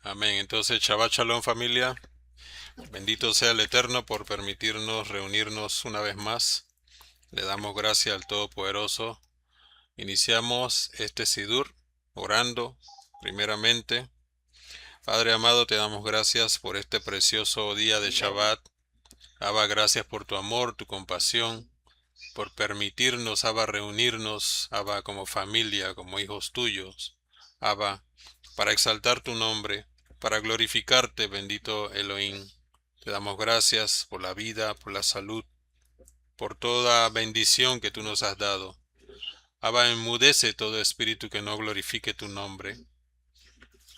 Amén. Entonces, Shabbat Shalom, familia. Bendito sea el Eterno por permitirnos reunirnos una vez más. Le damos gracias al Todopoderoso. Iniciamos este Sidur orando primeramente. Padre amado, te damos gracias por este precioso día de Shabbat. Abba, gracias por tu amor, tu compasión, por permitirnos, Abba, reunirnos, Abba, como familia, como hijos tuyos. Abba, para exaltar tu nombre, para glorificarte, bendito Elohim. Te damos gracias por la vida, por la salud, por toda bendición que tú nos has dado. Abba, enmudece todo espíritu que no glorifique tu nombre.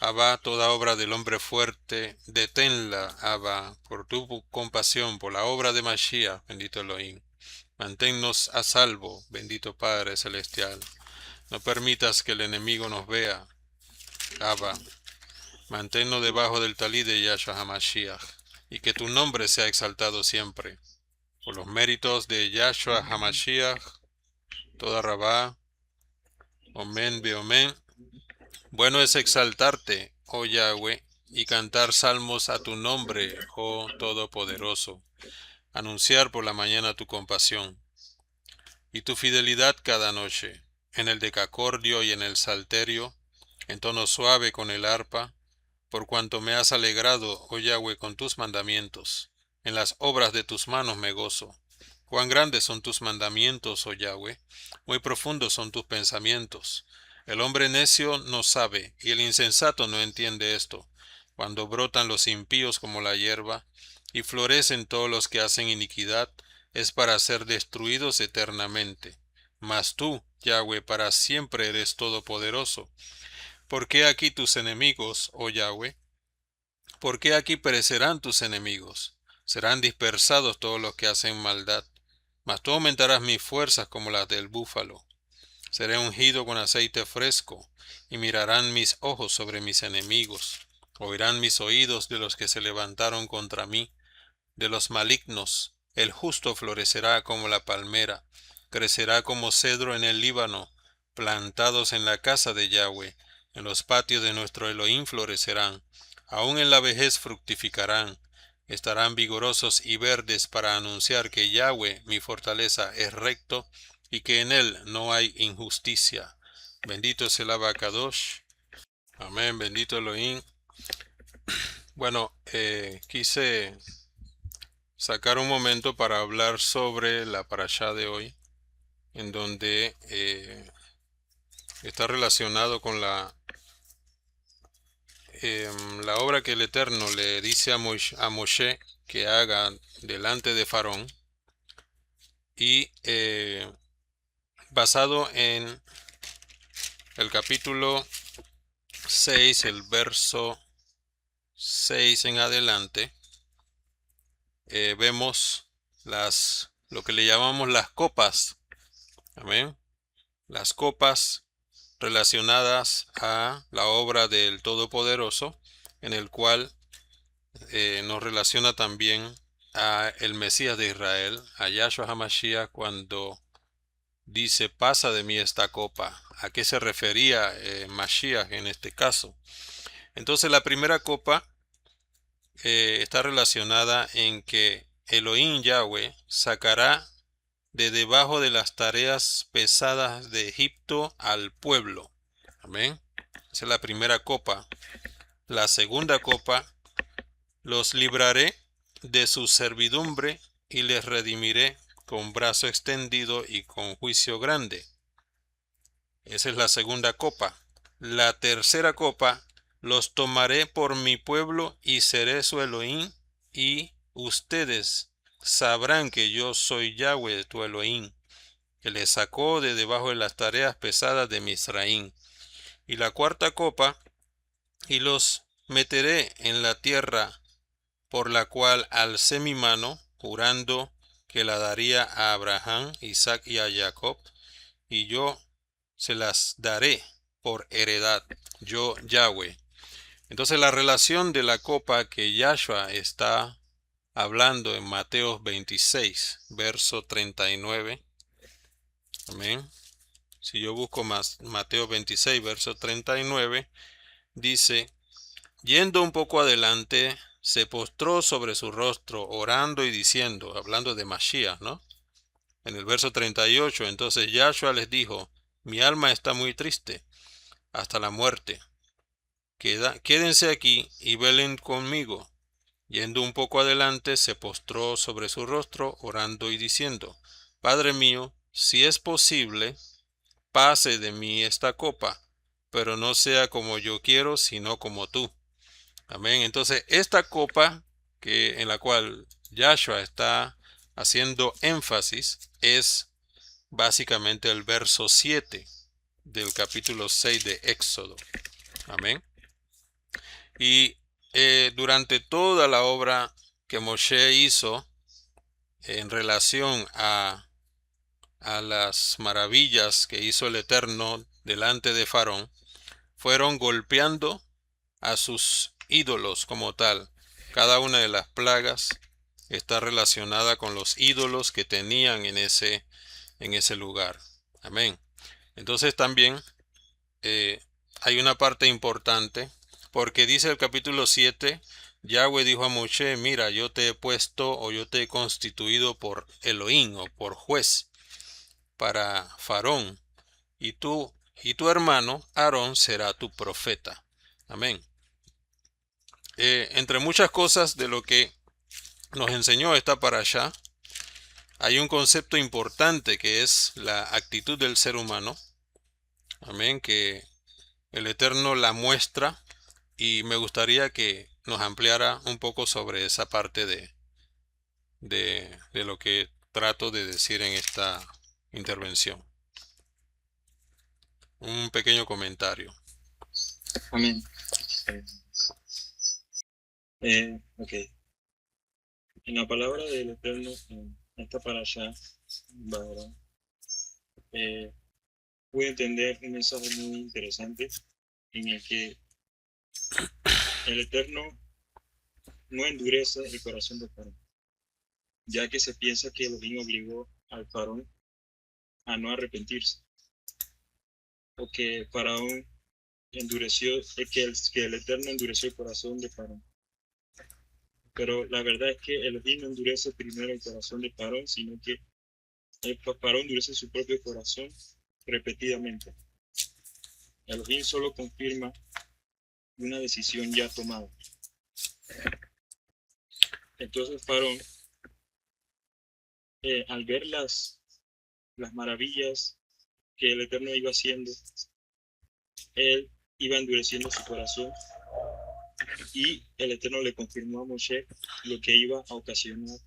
Abba, toda obra del hombre fuerte, deténla, Abba, por tu compasión, por la obra de Mashiach, bendito Elohim. Manténnos a salvo, bendito Padre Celestial. No permitas que el enemigo nos vea, Abba. Manténnos debajo del talí de Yahshua HaMashiach, y que tu nombre sea exaltado siempre. Por los méritos de Yahshua HaMashiach, toda Rabá, Omen Beomen. Bueno es exaltarte, oh Yahweh, y cantar salmos a tu nombre, oh Todopoderoso. Anunciar por la mañana tu compasión y tu fidelidad cada noche, en el decacordio y en el salterio, en tono suave con el arpa, por cuanto me has alegrado, oh Yahweh, con tus mandamientos. En las obras de tus manos me gozo. Cuán grandes son tus mandamientos, oh Yahweh, muy profundos son tus pensamientos. El hombre necio no sabe, y el insensato no entiende esto. Cuando brotan los impíos como la hierba, y florecen todos los que hacen iniquidad, es para ser destruidos eternamente. Mas tú, Yahweh, para siempre eres todopoderoso. ¿Por qué aquí tus enemigos, oh Yahweh? ¿Por qué aquí perecerán tus enemigos? Serán dispersados todos los que hacen maldad. Mas tú aumentarás mis fuerzas como las del búfalo. Seré ungido con aceite fresco, y mirarán mis ojos sobre mis enemigos. Oirán mis oídos de los que se levantaron contra mí, de los malignos. El justo florecerá como la palmera, crecerá como cedro en el Líbano, plantados en la casa de Yahweh. En los patios de nuestro Elohim florecerán, aun en la vejez fructificarán, estarán vigorosos y verdes para anunciar que Yahweh, mi fortaleza, es recto y que en él no hay injusticia. Bendito es el Abacadosh. Amén, bendito Elohim. Bueno, quise sacar un momento para hablar sobre la parashá de hoy, en donde está relacionado con la obra que el Eterno le dice a Moshe que haga delante de Faraón, y basado en el capítulo 6, el verso 6 en adelante, vemos lo que le llamamos las copas. Amén. Las copas relacionadas a la obra del Todopoderoso, en el cual nos relaciona también a el Mesías de Israel, a Yahshua HaMashiach, cuando dice, pasa de mí esta copa. ¿A qué se refería Mashiach en este caso? Entonces la primera copa está relacionada en que Elohim Yahweh sacará de debajo de las tareas pesadas de Egipto al pueblo. Amén. Esa es la primera copa. La segunda copa, los libraré de su servidumbre y les redimiré con brazo extendido y con juicio grande. Esa es la segunda copa. La tercera copa, los tomaré por mi pueblo y seré su Elohim, y ustedes sabrán que yo soy Yahweh tu Elohim, que les sacó de debajo de las tareas pesadas de Misraín. Y la cuarta copa, y los meteré en la tierra por la cual alcé mi mano, jurando que la daría a Abraham, Isaac y a Jacob, y yo se las daré por heredad, yo Yahweh. Entonces la relación de la copa que Yahshua está hablando en Mateo 26, verso 39. Amén. Si yo busco más Mateo 26, verso 39, dice, Yendo un poco adelante, se postró sobre su rostro, orando y diciendo, hablando de Mashiach, ¿no? En el verso 38, entonces Yahshua les dijo, mi alma está muy triste, hasta la muerte. Quédense aquí y velen conmigo. Yendo un poco adelante, se postró sobre su rostro, orando y diciendo, Padre mío, si es posible, pase de mí esta copa, pero no sea como yo quiero, sino como tú. Amén. Entonces, esta copa en la cual Yahshua está haciendo énfasis es básicamente el verso 7 del capítulo 6 de Éxodo. Amén. Y durante toda la obra que Moshe hizo en relación a las maravillas que hizo el Eterno delante de Faraón, fueron golpeando a sus ídolos como tal. Cada una de las plagas está relacionada con los ídolos que tenían en ese lugar. Amén. Entonces también hay una parte importante, porque dice el capítulo 7, Yahweh dijo a Moshe, mira, yo te he puesto o yo te he constituido por Elohim o por juez para Faraón, y tu hermano Aarón será tu profeta. Amén. Entre muchas cosas de lo que nos enseñó esta parashá, hay un concepto importante que es la actitud del ser humano. Amén, que el Eterno la muestra y me gustaría que nos ampliara un poco sobre esa parte de lo que trato de decir en esta intervención. Un pequeño comentario. Amén. Ok. En la palabra del Eterno, en esta parasha, ¿verdad? Pude entender un mensaje muy interesante en el que el Eterno no endurece el corazón del Faraón, ya que se piensa que Elohim obligó al Faraón a no arrepentirse, o que Faraón endureció, que el Eterno endureció el corazón de Faraón. Pero la verdad es que Elohim no endurece primero el corazón de Faraón, sino que el Faraón endurece su propio corazón repetidamente. Elohim solo confirma una decisión ya tomada. Entonces Faraón, al ver las maravillas que el Eterno iba haciendo, él iba endureciendo su corazón y el Eterno le confirmó a Moshe lo que iba a ocasionar,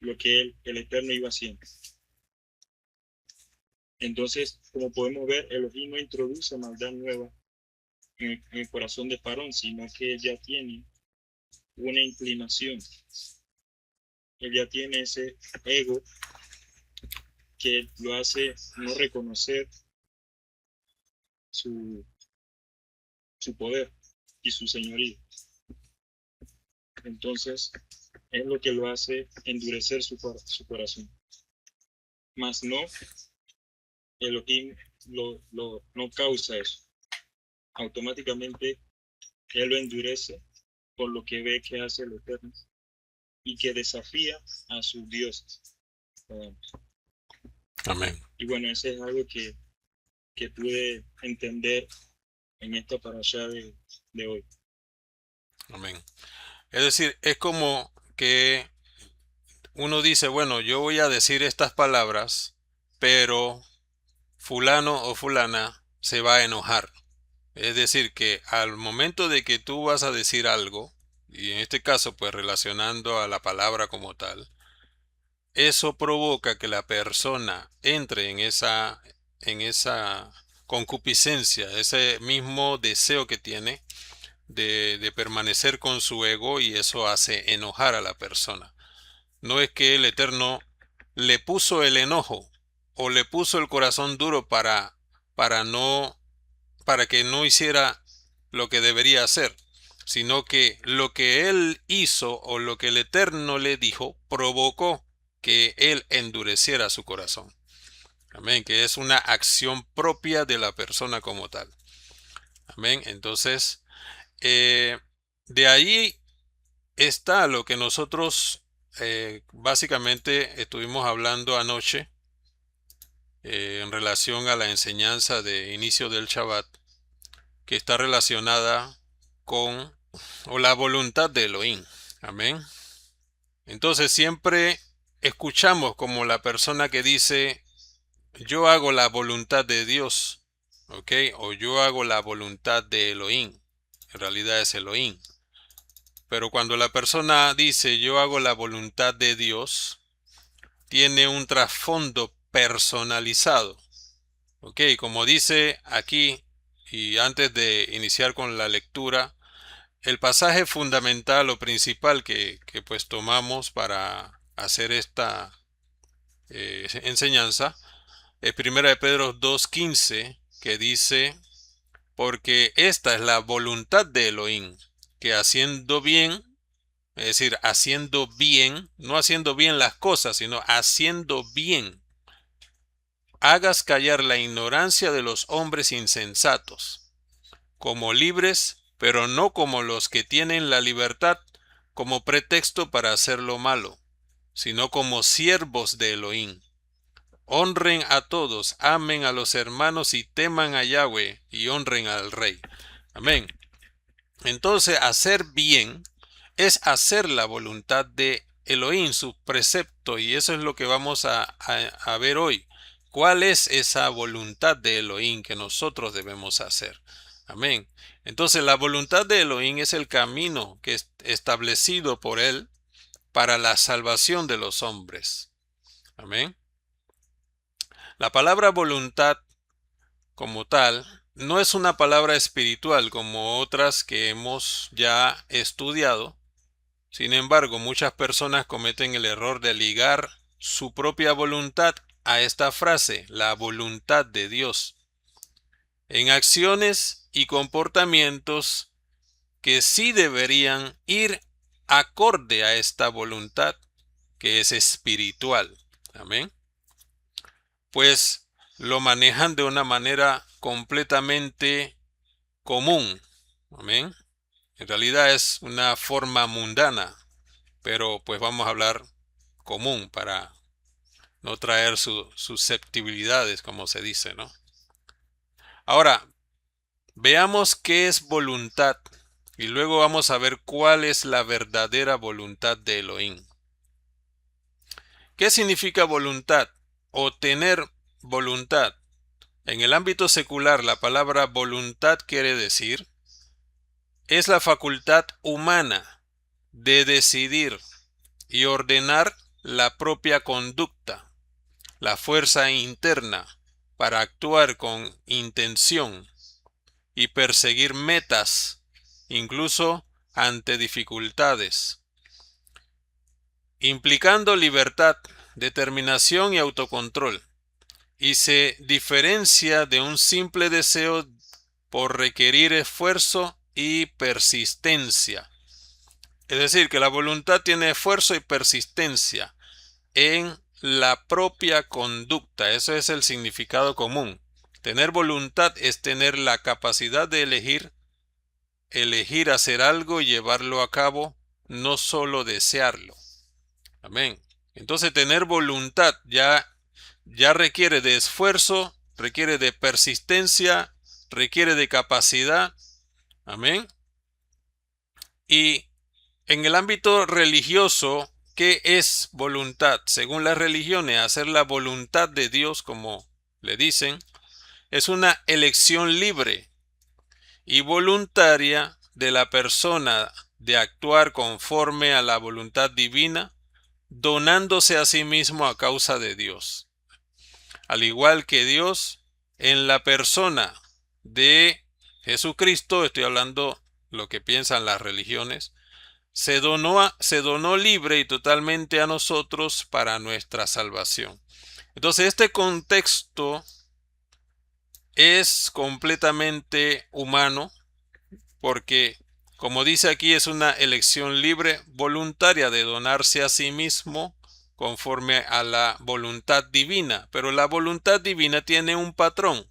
lo que el Eterno iba haciendo. Entonces, como podemos ver, Elohim no introduce maldad nueva en el corazón de Faraón, sino que ya tiene una inclinación. Él ya tiene ese ego que lo hace no reconocer su, su poder y su señorío. Entonces, es lo que lo hace endurecer su corazón. Mas no, Elohim no causa eso. Automáticamente, él lo endurece por lo que ve que hace el Eterno y que desafía a sus dioses. Amén. Y bueno, ese es algo que pude entender en esta parasha de hoy. Amén. Es decir, es como que uno dice, bueno, yo voy a decir estas palabras, pero fulano o fulana se va a enojar. Es decir, que al momento de que tú vas a decir algo, y en este caso pues relacionando a la palabra como tal, eso provoca que la persona entre en esa concupiscencia, ese mismo deseo que tiene de permanecer con su ego y eso hace enojar a la persona. No es que el Eterno le puso el enojo o le puso el corazón duro para no, para que no hiciera lo que debería hacer, sino que lo que él hizo o lo que el Eterno le dijo provocó que él endureciera su corazón. Amén, que es una acción propia de la persona como tal. Amén, entonces de ahí está lo que nosotros básicamente estuvimos hablando anoche en relación a la enseñanza de inicio del Shabbat, que está relacionada con o la voluntad de Elohim. Amén. Entonces siempre escuchamos como la persona que dice, yo hago la voluntad de Dios, ¿ok? O yo hago la voluntad de Elohim. En realidad es Elohim. Pero cuando la persona dice, yo hago la voluntad de Dios, tiene un trasfondo personalizado. ¿Ok? Como dice aquí, y antes de iniciar con la lectura, el pasaje fundamental o principal que pues tomamos para hacer esta enseñanza es 1 de Pedro 2:15, que dice, porque esta es la voluntad de Elohim, que haciendo bien, es decir, haciendo bien, no haciendo bien las cosas, sino haciendo bien, hagas callar la ignorancia de los hombres insensatos, como libres, pero no como los que tienen la libertad como pretexto para hacer lo malo, sino como siervos de Elohim. Honren a todos, amen a los hermanos y teman a Yahweh y honren al Rey. Amén. Entonces, hacer bien es hacer la voluntad de Elohim, su precepto, y eso es lo que vamos a ver hoy. ¿Cuál es esa voluntad de Elohim que nosotros debemos hacer? Amén. Entonces, la voluntad de Elohim es el camino que es establecido por Él para la salvación de los hombres. Amén. La palabra voluntad como tal no es una palabra espiritual como otras que hemos ya estudiado. Sin embargo, muchas personas cometen el error de ligar su propia voluntad a esta frase, la voluntad de Dios, en acciones y comportamientos que sí deberían ir acorde a esta voluntad que es espiritual. Amén. Pues lo manejan de una manera completamente común. Amén. En realidad es una forma mundana, pero pues vamos a hablar común para no traer susceptibilidades, como se dice, ¿no? Ahora, veamos qué es voluntad y luego vamos a ver cuál es la verdadera voluntad de Elohim. ¿Qué significa voluntad o tener voluntad? En el ámbito secular, la palabra voluntad quiere decir es la facultad humana de decidir y ordenar la propia conducta, la fuerza interna para actuar con intención y perseguir metas, incluso ante dificultades, implicando libertad, determinación y autocontrol, y se diferencia de un simple deseo por requerir esfuerzo y persistencia. Es decir, que la voluntad tiene esfuerzo y persistencia en la propia conducta. Eso es el significado común. Tener voluntad es tener la capacidad de elegir hacer algo y llevarlo a cabo, no solo desearlo. Amén. Entonces tener voluntad ya requiere de esfuerzo, requiere de persistencia, requiere de capacidad. Amén. Y en el ámbito religioso, ¿qué es voluntad? Según las religiones, hacer la voluntad de Dios, como le dicen, es una elección libre y voluntaria de la persona de actuar conforme a la voluntad divina, donándose a sí mismo a causa de Dios. Al igual que Dios, en la persona de Jesucristo, estoy hablando lo que piensan las religiones, se donó libre y totalmente a nosotros para nuestra salvación. Entonces, este contexto es completamente humano porque, como dice aquí, es una elección libre, voluntaria de donarse a sí mismo conforme a la voluntad divina. Pero la voluntad divina tiene un patrón,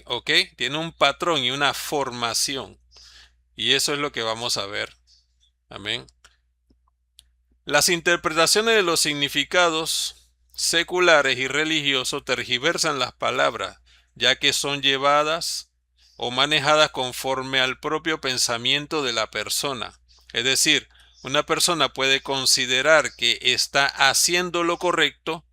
¿ok? Tiene un patrón y una formación. Y eso es lo que vamos a ver. Amén. Las interpretaciones de los significados seculares y religiosos tergiversan las palabras, ya que son llevadas o manejadas conforme al propio pensamiento de la persona. Es decir, una persona puede considerar que está haciendo lo correcto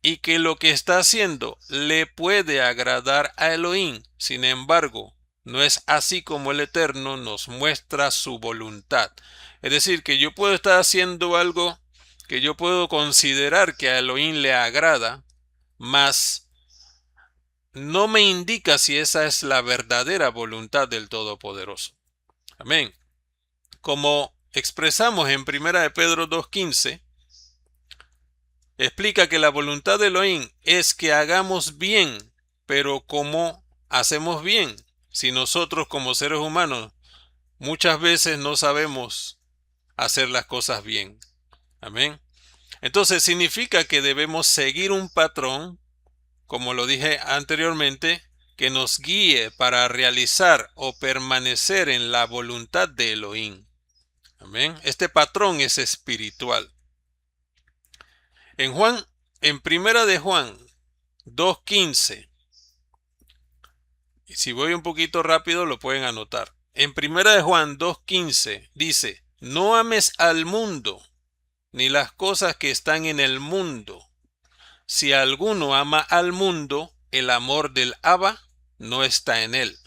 y que lo que está haciendo le puede agradar a Elohim. Sin embargo, no es así como el Eterno nos muestra su voluntad. Es decir, que yo puedo estar haciendo algo que yo puedo considerar que a Elohim le agrada, mas no me indica si esa es la verdadera voluntad del Todopoderoso. Amén. Como expresamos en 1 de Pedro 2:15, explica que la voluntad de Elohim es que hagamos bien, pero ¿cómo hacemos bien? Si nosotros como seres humanos muchas veces no sabemos hacer las cosas bien. Amén. Entonces significa que debemos seguir un patrón, como lo dije anteriormente, que nos guíe para realizar o permanecer en la voluntad de Elohim. Amén. Este patrón es espiritual. En Juan, en Primera de Juan 2:15, y si voy un poquito rápido lo pueden anotar. En Primera de Juan 2:15 dice: no ames al mundo, ni las cosas que están en el mundo. Si alguno ama al mundo, el amor del Abba no está en él.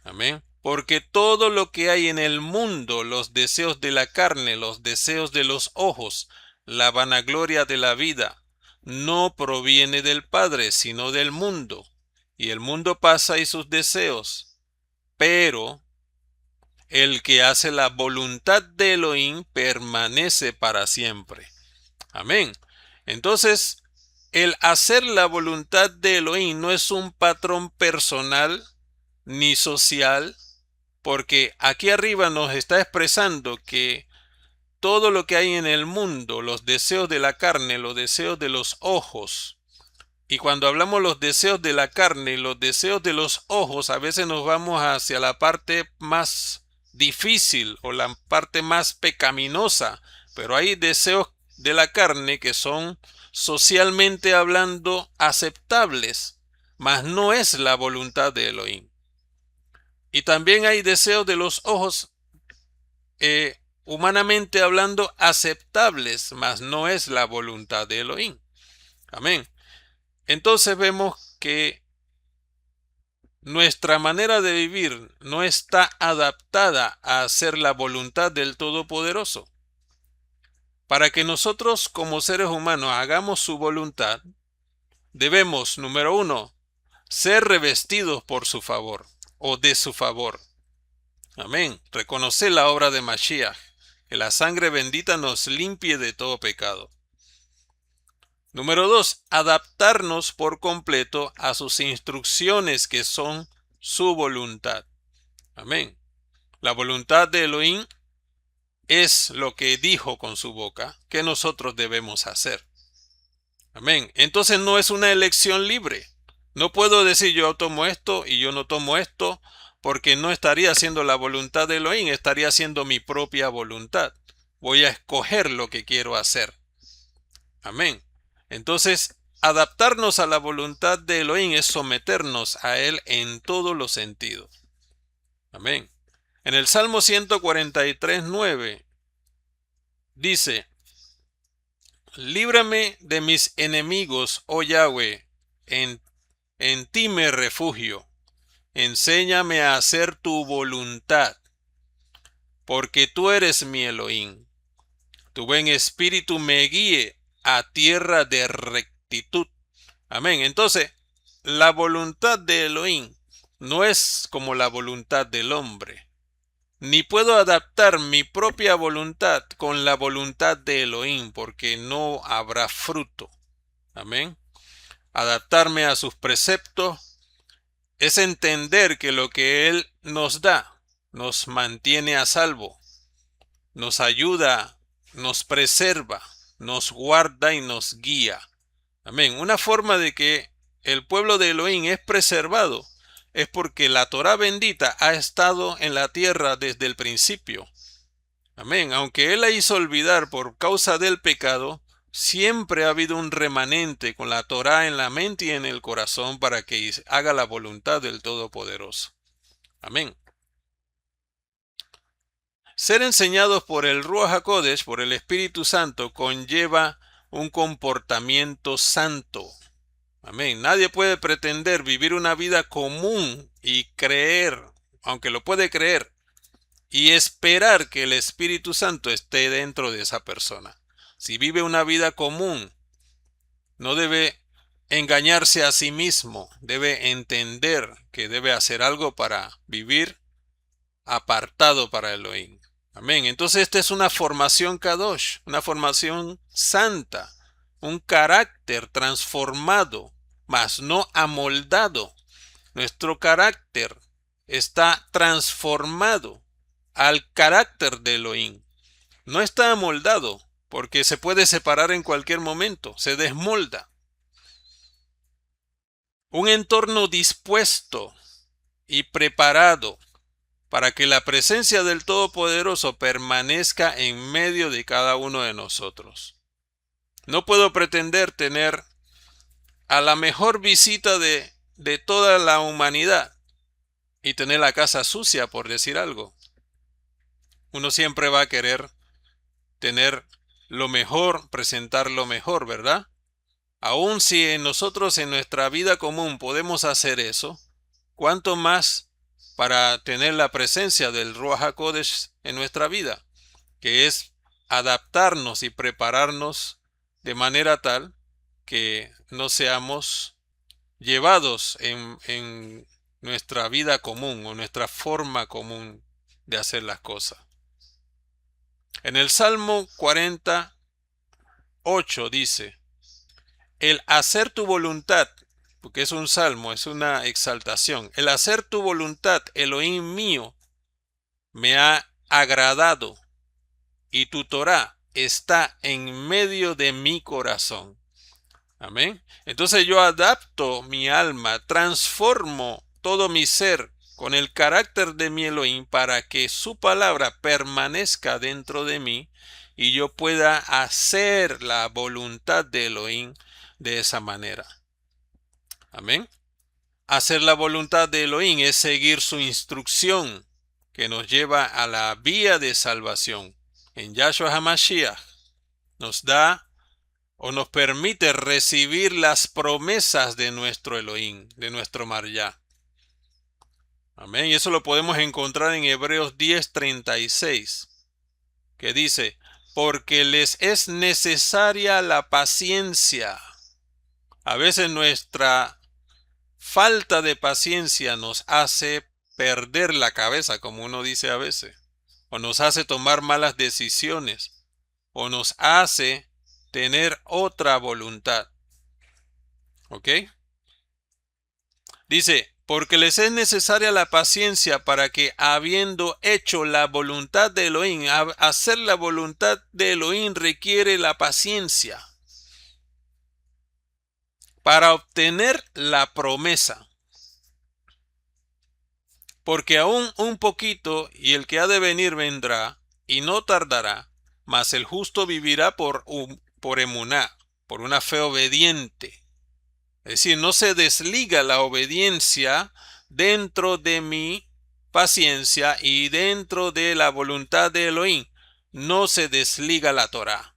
Amén. Porque todo lo que hay en el mundo, los deseos de la carne, los deseos de los ojos, la vanagloria de la vida, no proviene del Padre, sino del mundo. Y el mundo pasa y sus deseos. Pero el que hace la voluntad de Elohim permanece para siempre. Amén. Entonces, el hacer la voluntad de Elohim no es un patrón personal ni social, porque aquí arriba nos está expresando que todo lo que hay en el mundo, los deseos de la carne, los deseos de los ojos, y cuando hablamos los deseos de la carne y los deseos de los ojos, a veces nos vamos hacia la parte más difícil o la parte más pecaminosa, pero hay deseos de la carne que son socialmente hablando aceptables, mas no es la voluntad de Elohim. Y también hay deseos de los ojos humanamente hablando aceptables, mas no es la voluntad de Elohim. Amén. Entonces vemos que nuestra manera de vivir no está adaptada a hacer la voluntad del Todopoderoso. Para que nosotros como seres humanos hagamos su voluntad, debemos, número uno, ser revestidos por su favor o de su favor. Amén. Reconocer la obra de Mashiach, que la sangre bendita nos limpie de todo pecado. Número 2, adaptarnos por completo a sus instrucciones que son su voluntad. Amén. La voluntad de Elohim es lo que dijo con su boca que nosotros debemos hacer. Amén. Entonces no es una elección libre. No puedo decir yo tomo esto y yo no tomo esto porque no estaría haciendo la voluntad de Elohim, estaría haciendo mi propia voluntad. Voy a escoger lo que quiero hacer. Amén. Entonces, adaptarnos a la voluntad de Elohim es someternos a Él en todos los sentidos. Amén. En el Salmo 143:9 dice: líbrame de mis enemigos, oh Yahweh, en ti me refugio. Enséñame a hacer tu voluntad, porque tú eres mi Elohim. Tu buen espíritu me guíe a tierra de rectitud. Amén. Entonces, la voluntad de Elohim no es como la voluntad del hombre. Ni puedo adaptar mi propia voluntad con la voluntad de Elohim, porque no habrá fruto. Amén. Adaptarme a sus preceptos es entender que lo que Él nos da nos mantiene a salvo, nos ayuda, nos preserva, nos guarda y nos guía. Amén. Una forma de que el pueblo de Elohim es preservado es porque la Torá bendita ha estado en la tierra desde el principio. Amén. Aunque Él la hizo olvidar por causa del pecado, siempre ha habido un remanente con la Torá en la mente y en el corazón para que haga la voluntad del Todopoderoso. Amén. Ser enseñados por el Ruach HaKodesh, por el Espíritu Santo, conlleva un comportamiento santo. Amén. Nadie puede pretender vivir una vida común y creer, aunque lo puede creer, y esperar que el Espíritu Santo esté dentro de esa persona. Si vive una vida común, no debe engañarse a sí mismo, debe entender que debe hacer algo para vivir apartado para Elohim. Amén. Entonces esta es una formación kadosh, una formación santa, un carácter transformado, mas no amoldado. Nuestro carácter está transformado al carácter de Elohim. No está amoldado, porque se puede separar en cualquier momento, se desmolda. Un entorno dispuesto y preparado para que la presencia del Todopoderoso permanezca en medio de cada uno de nosotros. No puedo pretender tener a la mejor visita de toda la humanidad y tener la casa sucia, por decir algo. Uno siempre va a querer tener lo mejor, presentar lo mejor, ¿verdad? Aun si nosotros en nuestra vida común podemos hacer eso, ¿cuánto más para tener la presencia del Ruach HaKodesh en nuestra vida? Que es adaptarnos y prepararnos de manera tal que no seamos llevados en nuestra vida común o nuestra forma común de hacer las cosas. En el Salmo 48 dice, el hacer tu voluntad, porque es un salmo, es una exaltación, el hacer tu voluntad, Elohim mío, me ha agradado y tu Torá está en medio de mi corazón. Amén. Entonces yo adapto mi alma, transformo todo mi ser con el carácter de mi Elohim para que su palabra permanezca dentro de mí y yo pueda hacer la voluntad de Elohim de esa manera. Amén. Hacer la voluntad de Elohim es seguir su instrucción que nos lleva a la vía de salvación. En Yahshua HaMashiach nos da o nos permite recibir las promesas de nuestro Elohim, de nuestro Maryah. Amén. Y eso lo podemos encontrar en Hebreos 10:36, que dice, porque les es necesaria la paciencia. A veces nuestra falta de paciencia nos hace perder la cabeza, como uno dice a veces, o nos hace tomar malas decisiones, o nos hace tener otra voluntad. ¿Ok? Dice, porque les es necesaria la paciencia para que, habiendo hecho la voluntad de Elohim, hacer la voluntad de Elohim requiere la paciencia para obtener la promesa. Porque aún un poquito, y el que ha de venir vendrá, y no tardará, mas el justo vivirá por emuná, por una fe obediente. Es decir, no se desliga la obediencia dentro de mi paciencia y dentro de la voluntad de Elohim. No se desliga la Torá.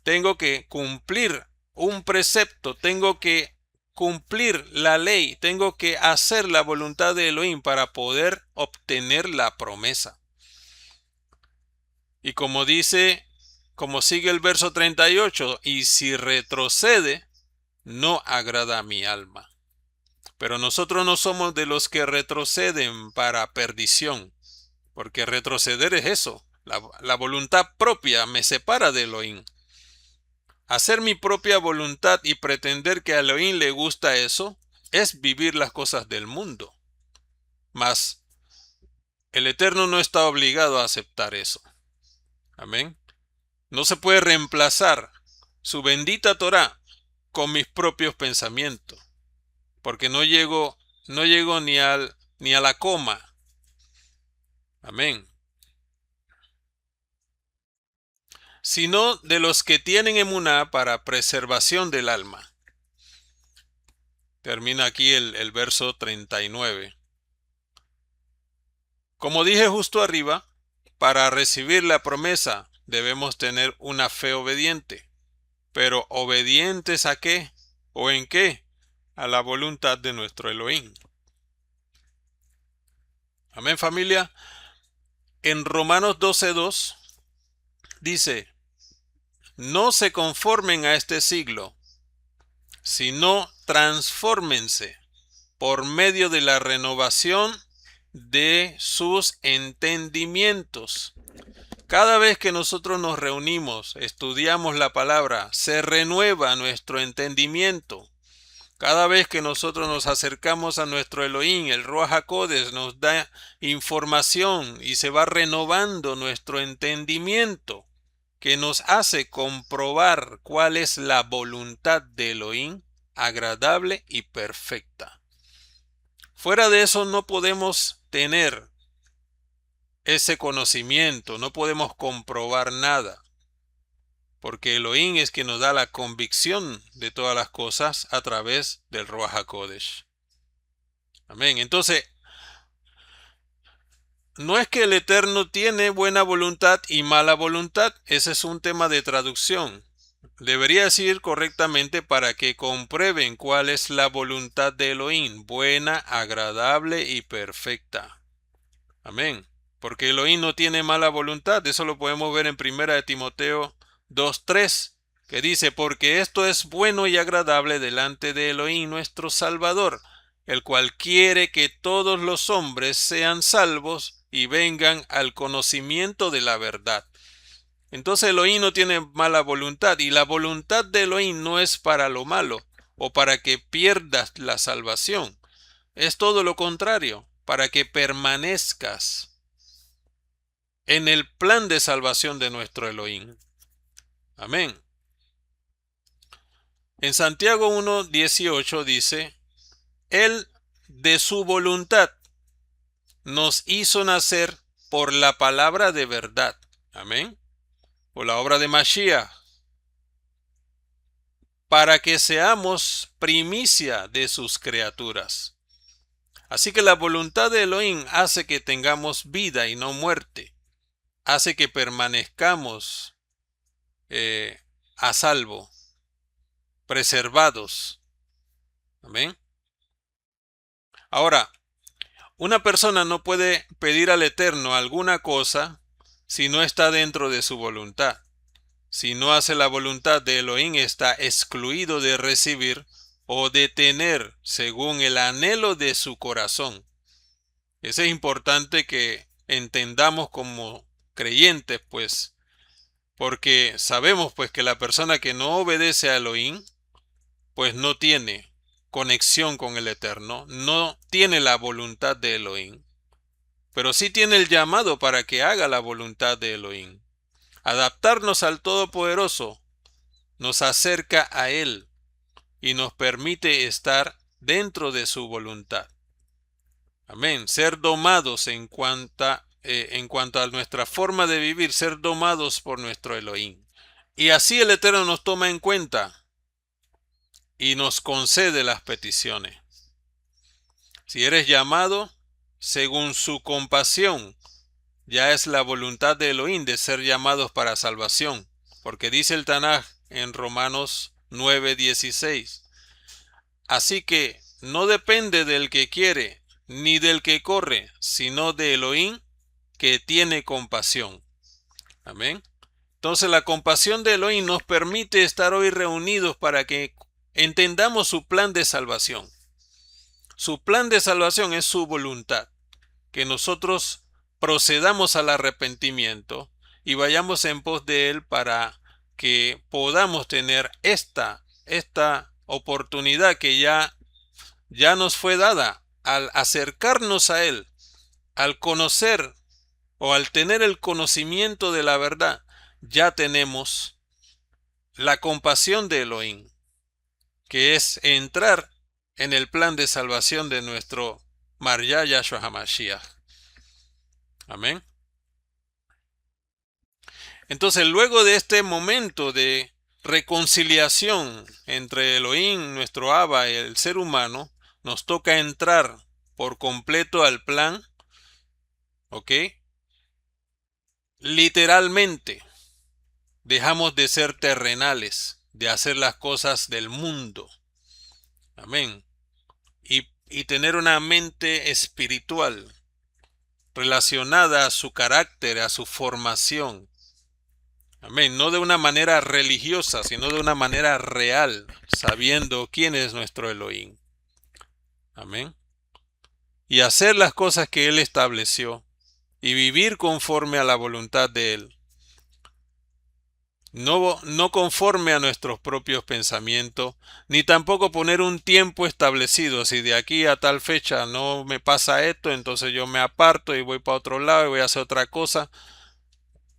Tengo que cumplir un precepto, tengo que cumplir la ley, tengo que hacer la voluntad de Elohim para poder obtener la promesa. Y como dice, como sigue el verso 38, y si retrocede, no agrada a mi alma. Pero nosotros no somos de los que retroceden para perdición, porque retroceder es eso, la voluntad propia me separa de Elohim. Hacer mi propia voluntad y pretender que a Elohim le gusta eso, es vivir las cosas del mundo. Mas el Eterno no está obligado a aceptar eso. Amén. No se puede reemplazar su bendita Torá con mis propios pensamientos, porque no llego no llegó ni a la coma. Amén. Sino de los que tienen emuná para preservación del alma. Termina aquí el verso 39. Como dije justo arriba, para recibir la promesa debemos tener una fe obediente. Pero ¿obedientes a qué? ¿O en qué? A la voluntad de nuestro Elohim. Amén, familia. En Romanos 12:2 dice, no se conformen a este siglo, sino transfórmense por medio de la renovación de sus entendimientos. Cada vez que nosotros nos reunimos, estudiamos la palabra, se renueva nuestro entendimiento. Cada vez que nosotros nos acercamos a nuestro Elohim, el Ruach HaKodesh nos da información y se va renovando nuestro entendimiento, que nos hace comprobar cuál es la voluntad de Elohim, agradable y perfecta. Fuera de eso no podemos tener ese conocimiento, no podemos comprobar nada, porque Elohim es quien nos da la convicción de todas las cosas a través del Ruach HaKodesh. Amén. Entonces, no es que el Eterno tiene buena voluntad y mala voluntad, ese es un tema de traducción. Debería decir correctamente para que comprueben cuál es la voluntad de Elohim, buena, agradable y perfecta. Amén. Porque Elohim no tiene mala voluntad, eso lo podemos ver en 1 de Timoteo 2:3, que dice, porque esto es bueno y agradable delante de Elohim nuestro Salvador, el cual quiere que todos los hombres sean salvos y vengan al conocimiento de la verdad. Entonces Elohim no tiene mala voluntad y la voluntad de Elohim no es para lo malo o para que pierdas la salvación. Es todo lo contrario, para que permanezcas en el plan de salvación de nuestro Elohim. Amén. En Santiago 1:18 dice, Él de su voluntad nos hizo nacer por la palabra de verdad. Amén. Por la obra de Mashiach, para que seamos primicia de sus criaturas. Así que la voluntad de Elohim hace que tengamos vida y no muerte. Hace que permanezcamos a salvo, preservados. Amén. Ahora, una persona no puede pedir al Eterno alguna cosa si no está dentro de su voluntad. Si no hace la voluntad de Elohim, está excluido de recibir o de tener según el anhelo de su corazón. Eso es importante que entendamos como creyentes, pues, porque sabemos pues que la persona que no obedece a Elohim, pues no tiene conexión con el Eterno, no tiene la voluntad de Elohim, pero sí tiene el llamado para que haga la voluntad de Elohim. Adaptarnos al Todopoderoso nos acerca a Él y nos permite estar dentro de su voluntad. Amén. Ser domados en cuanto a nuestra forma de vivir, ser domados por nuestro Elohim. Y así el Eterno nos toma en cuenta y nos concede las peticiones. Si eres llamado según su compasión, ya es la voluntad de Elohim de ser llamados para salvación, porque dice el Tanaj en Romanos 9:16. Así que no depende del que quiere, ni del que corre, sino de Elohim que tiene compasión. Amén. Entonces la compasión de Elohim nos permite estar hoy reunidos para que entendamos su plan de salvación. Su plan de salvación es su voluntad, que nosotros procedamos al arrepentimiento y vayamos en pos de Él para que podamos tener esta oportunidad que ya nos fue dada al acercarnos a Él, al conocer o al tener el conocimiento de la verdad, ya tenemos la compasión de Elohim, que es entrar en el plan de salvación de nuestro María Yahshua HaMashiach. Amén. Entonces, luego de este momento de reconciliación entre Elohim, nuestro Abba, y el ser humano, nos toca entrar por completo al plan, ¿ok? Literalmente, dejamos de ser terrenales, de hacer las cosas del mundo. Amén. Y tener una mente espiritual relacionada a su carácter, a su formación. Amén. No de una manera religiosa, sino de una manera real, sabiendo quién es nuestro Elohim. Amén. Y hacer las cosas que Él estableció y vivir conforme a la voluntad de Él. No conforme a nuestros propios pensamientos, ni tampoco poner un tiempo establecido. Si de aquí a tal fecha no me pasa esto, entonces yo me aparto y voy para otro lado y voy a hacer otra cosa.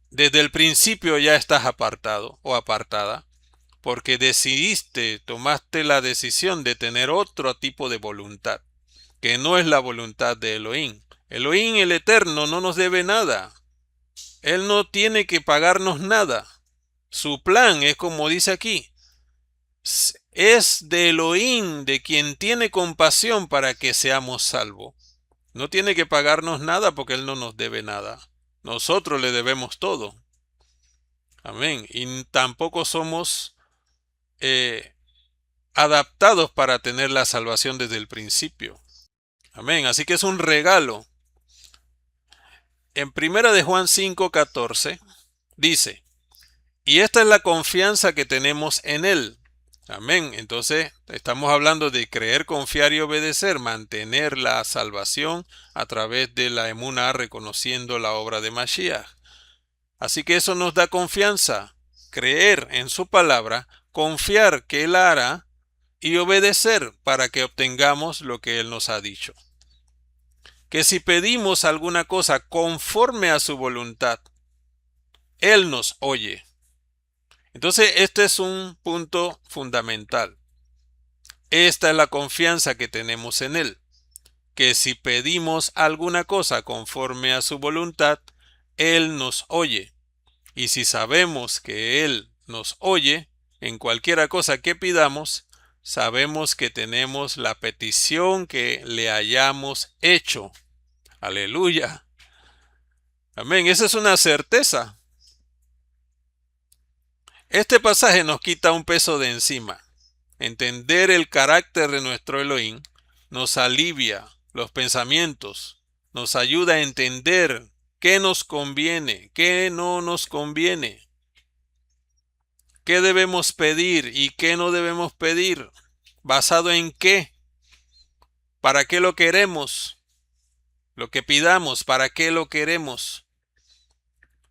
Desde el principio ya estás apartado o apartada, porque tomaste la decisión de tener otro tipo de voluntad, que no es la voluntad de Elohim. Elohim, el Eterno, no nos debe nada. Él no tiene que pagarnos nada. Su plan es como dice aquí, es de Elohim, de quien tiene compasión para que seamos salvos. No tiene que pagarnos nada porque Él no nos debe nada. Nosotros le debemos todo. Amén. Y tampoco somos adaptados para tener la salvación desde el principio. Amén. Así que es un regalo. En primera de Juan 5:14 dice, y esta es la confianza que tenemos en Él. Amén. Entonces, estamos hablando de creer, confiar y obedecer, mantener la salvación a través de la emuná, reconociendo la obra de Mashiach. Así que eso nos da confianza, creer en su palabra, confiar que Él hará y obedecer para que obtengamos lo que Él nos ha dicho. Que si pedimos alguna cosa conforme a su voluntad, Él nos oye. Entonces, este es un punto fundamental. Esta es la confianza que tenemos en Él, que si pedimos alguna cosa conforme a su voluntad, Él nos oye. Y si sabemos que Él nos oye, en cualquiera cosa que pidamos, sabemos que tenemos la petición que le hayamos hecho. Aleluya. Amén. Esa es una certeza. Este pasaje nos quita un peso de encima. Entender el carácter de nuestro Elohim nos alivia los pensamientos, nos ayuda a entender qué nos conviene, qué no nos conviene, qué debemos pedir y qué no debemos pedir, basado en qué, para qué lo queremos, lo que pidamos, para qué lo queremos.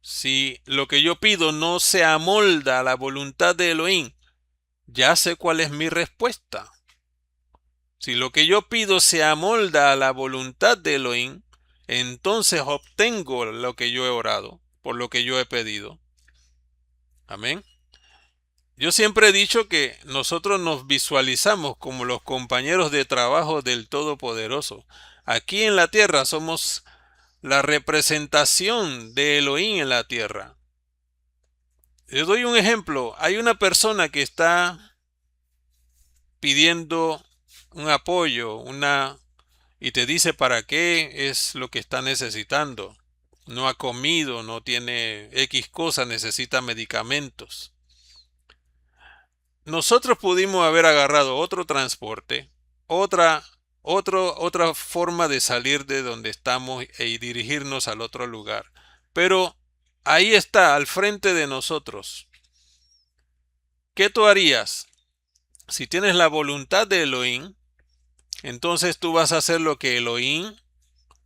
Si lo que yo pido no se amolda a la voluntad de Elohim, ya sé cuál es mi respuesta. Si lo que yo pido se amolda a la voluntad de Elohim, entonces obtengo lo que yo he orado, por lo que yo he pedido. Amén. Yo siempre he dicho que nosotros nos visualizamos como los compañeros de trabajo del Todopoderoso. Aquí en la tierra somos la representación de Elohim en la tierra. Les doy un ejemplo. Hay una persona que está pidiendo un apoyo, y te dice para qué es lo que está necesitando. No ha comido, no tiene X cosa, necesita medicamentos. Nosotros pudimos haber agarrado otro transporte, otra forma de salir de donde estamos y dirigirnos al otro lugar. Pero ahí está, al frente de nosotros. ¿Qué tú harías? Si tienes la voluntad de Elohim, entonces tú vas a hacer lo que Elohim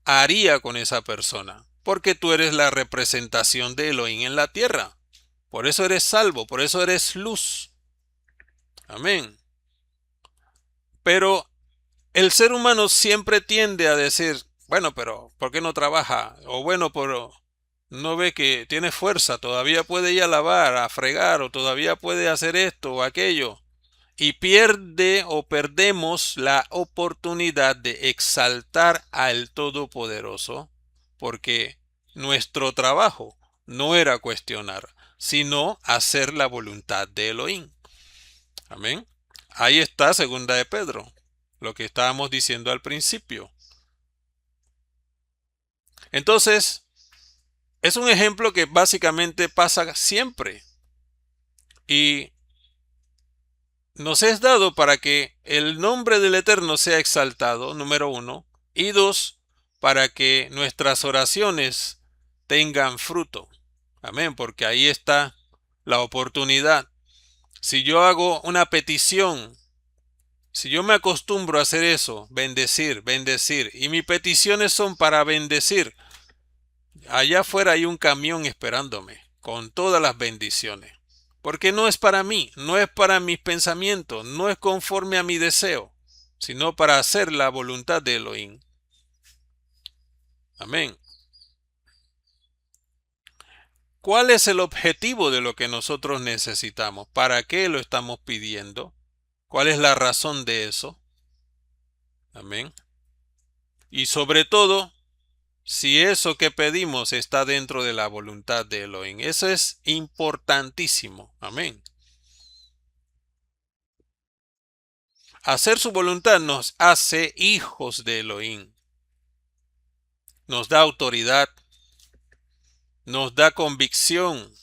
haría con esa persona, porque tú eres la representación de Elohim en la tierra. Por eso eres salvo, por eso eres luz. Amén. Pero el ser humano siempre tiende a decir, bueno, pero ¿por qué no trabaja? O bueno, pero no ve que tiene fuerza, todavía puede ir a lavar, a fregar, o todavía puede hacer esto o aquello. y pierde o perdemos la oportunidad de exaltar al Todopoderoso, porque nuestro trabajo no era cuestionar, sino hacer la voluntad de Elohim. Amén. Ahí está segunda de Pedro, lo que estábamos diciendo al principio. Entonces, es un ejemplo que básicamente pasa siempre y nos es dado para que el nombre del Eterno sea exaltado, número uno, y dos, para que nuestras oraciones tengan fruto. Amén, porque ahí está la oportunidad. Si yo hago una petición, si yo me acostumbro a hacer eso, bendecir, bendecir, y mis peticiones son para bendecir, allá afuera hay un camión esperándome con todas las bendiciones. Porque no es para mí, no es para mis pensamientos, no es conforme a mi deseo, sino para hacer la voluntad de Elohim. Amén. ¿Cuál es el objetivo de lo que nosotros necesitamos? ¿Para qué lo estamos pidiendo? ¿Cuál es la razón de eso? Amén. Y sobre todo, si eso que pedimos está dentro de la voluntad de Elohim. Eso es importantísimo. Amén. Hacer su voluntad nos hace hijos de Elohim. Nos da autoridad, nos da convicción,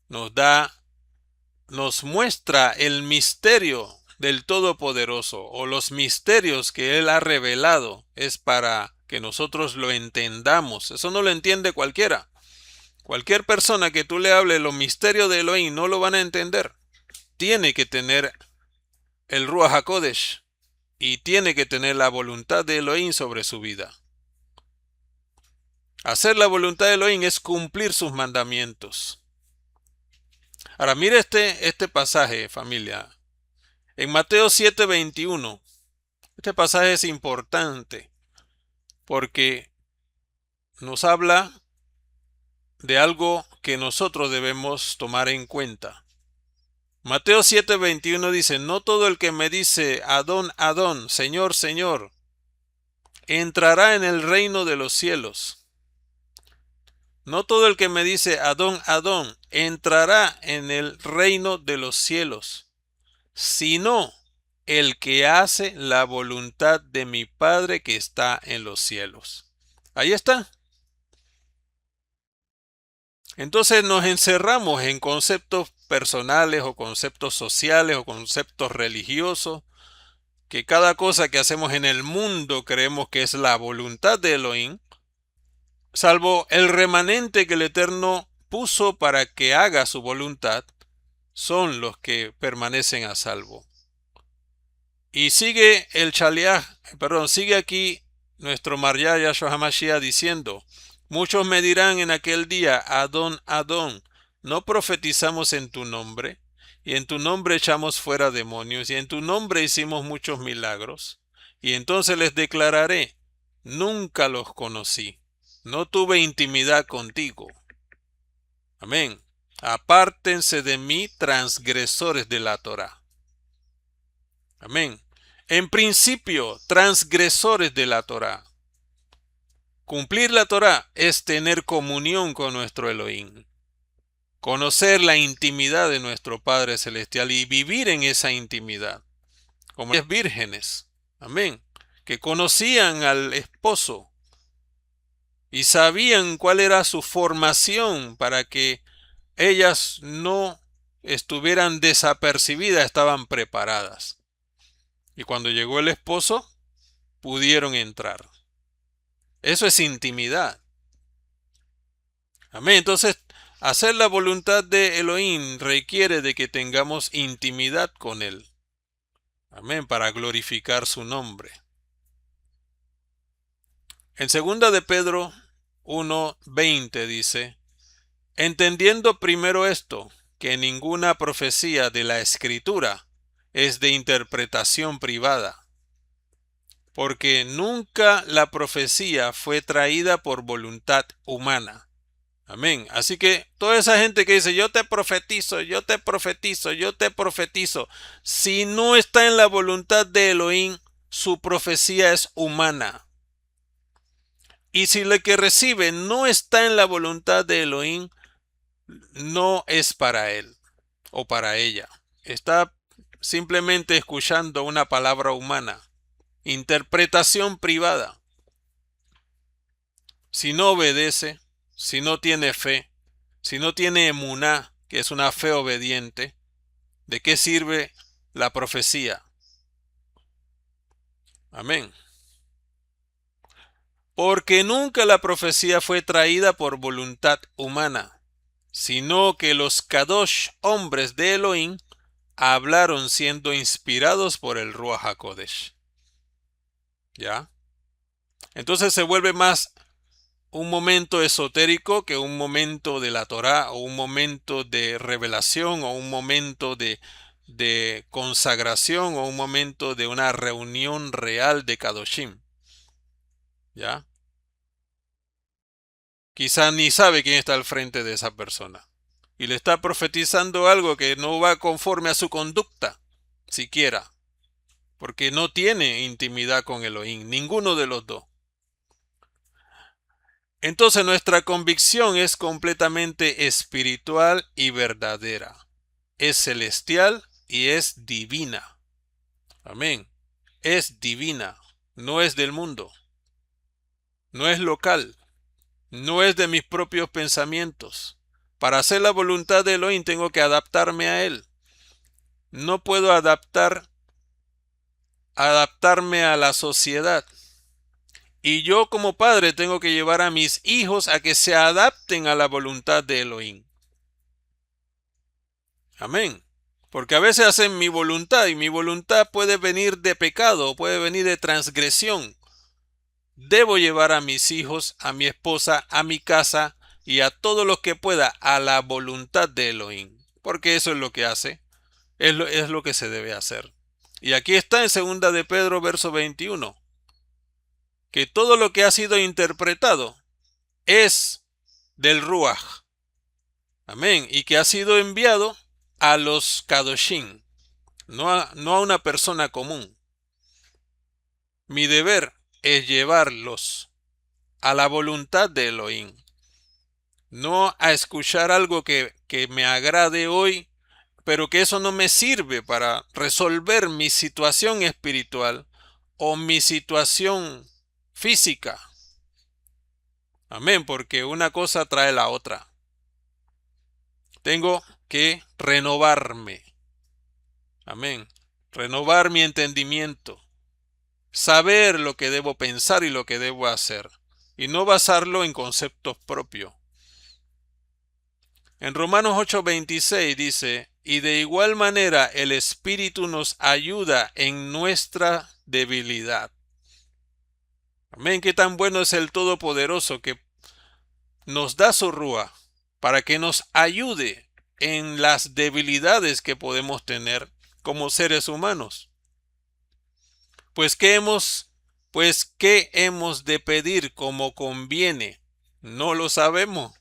nos muestra el misterio del Todopoderoso o los misterios que Él ha revelado. Es para que nosotros lo entendamos. Eso no lo entiende cualquiera. Cualquier persona que tú le hables los misterios de Elohim no lo van a entender. Tiene que tener el Ruach HaKodesh y tiene que tener la voluntad de Elohim sobre su vida. Hacer la voluntad de Elohim es cumplir sus mandamientos. Ahora mire este pasaje, familia. En Mateo 7:21, este pasaje es importante porque nos habla de algo que nosotros debemos tomar en cuenta. Mateo 7:21 dice, no todo el que me dice Adón, Adón, Señor, Señor, entrará en el reino de los cielos. No todo el que me dice Adón, Adón, entrará en el reino de los cielos, sino el que hace la voluntad de mi Padre que está en los cielos. Ahí está. Entonces nos encerramos en conceptos personales o conceptos sociales o conceptos religiosos, que cada cosa que hacemos en el mundo creemos que es la voluntad de Elohim, salvo el remanente que el Eterno puso para que haga su voluntad, son los que permanecen a salvo. Y sigue el Shaliach, sigue aquí nuestro María Yahshua HaMashiach diciendo, muchos me dirán en aquel día, Adón, Adón, ¿no profetizamos en tu nombre? Y en tu nombre echamos fuera demonios, y en tu nombre hicimos muchos milagros. Y entonces les declararé, nunca los conocí, no tuve intimidad contigo. Amén. Apártense de mí, transgresores de la Torá. Amén. En principio, transgresores de la Torá. Cumplir la Torá es tener comunión con nuestro Elohim. Conocer la intimidad de nuestro Padre Celestial y vivir en esa intimidad. Como las vírgenes. Amén. Que conocían al esposo y sabían cuál era su formación para que ellas no estuvieran desapercibidas, estaban preparadas. Y cuando llegó el esposo, pudieron entrar. Eso es intimidad. Amén. Entonces, hacer la voluntad de Elohim requiere de que tengamos intimidad con Él. Amén. Para glorificar su nombre. En 2 de Pedro 1:20 dice, entendiendo primero esto, que ninguna profecía de la Escritura es de interpretación privada, porque nunca la profecía fue traída por voluntad humana. Amén. Así que toda esa gente que dice, yo te profetizo, yo te profetizo, yo te profetizo, si no está en la voluntad de Elohim, su profecía es humana. Y si lo que recibe no está en la voluntad de Elohim, no es para él o para ella. Está simplemente escuchando una palabra humana, interpretación privada. Si no obedece, si no tiene fe, si no tiene emuná, que es una fe obediente, ¿de qué sirve la profecía? Amén. Porque nunca la profecía fue traída por voluntad humana, sino que los Kadosh, hombres de Elohim, hablaron siendo inspirados por el Ruach HaKodesh. ¿Ya? Entonces se vuelve más un momento esotérico que un momento de la Torá o un momento de revelación o un momento de consagración o un momento de una reunión real de Kadoshim. ¿Ya? Quizá ni sabe quién está al frente de esa persona. Y le está profetizando algo que no va conforme a su conducta, siquiera. Porque no tiene intimidad con Elohim, ninguno de los dos. Entonces nuestra convicción es completamente espiritual y verdadera. Es celestial y es divina. Amén. Es divina, no es del mundo, no es local, no es de mis propios pensamientos. Para hacer la voluntad de Elohim tengo que adaptarme a él. No puedo adaptarme a la sociedad. Y yo como padre tengo que llevar a mis hijos a que se adapten a la voluntad de Elohim. Amén. Porque a veces hacen mi voluntad y mi voluntad puede venir de pecado, puede venir de transgresión. Debo llevar a mis hijos, a mi esposa, a mi casa y a todos los que pueda a la voluntad de Elohim. Porque eso es lo que hace, es lo que se debe hacer. Y aquí está en 2 de Pedro, verso 21, que todo lo que ha sido interpretado es del Ruach. Amén. Y que ha sido enviado a los Kadoshim, no a una persona común. Mi deber es llevarlos a la voluntad de Elohim, no a escuchar algo que me agrade hoy, pero que eso no me sirve para resolver mi situación espiritual o mi situación física. Amén, porque una cosa trae la otra. Tengo que renovarme. Amén. Renovar mi entendimiento. Saber lo que debo pensar y lo que debo hacer. Y no basarlo en conceptos propios. En Romanos 8:26 dice, y de igual manera el Espíritu nos ayuda en nuestra debilidad. Amén, qué tan bueno es el Todopoderoso que nos da su rúa para que nos ayude en las debilidades que podemos tener como seres humanos. Pues ¿qué hemos de pedir como conviene? No lo sabemos.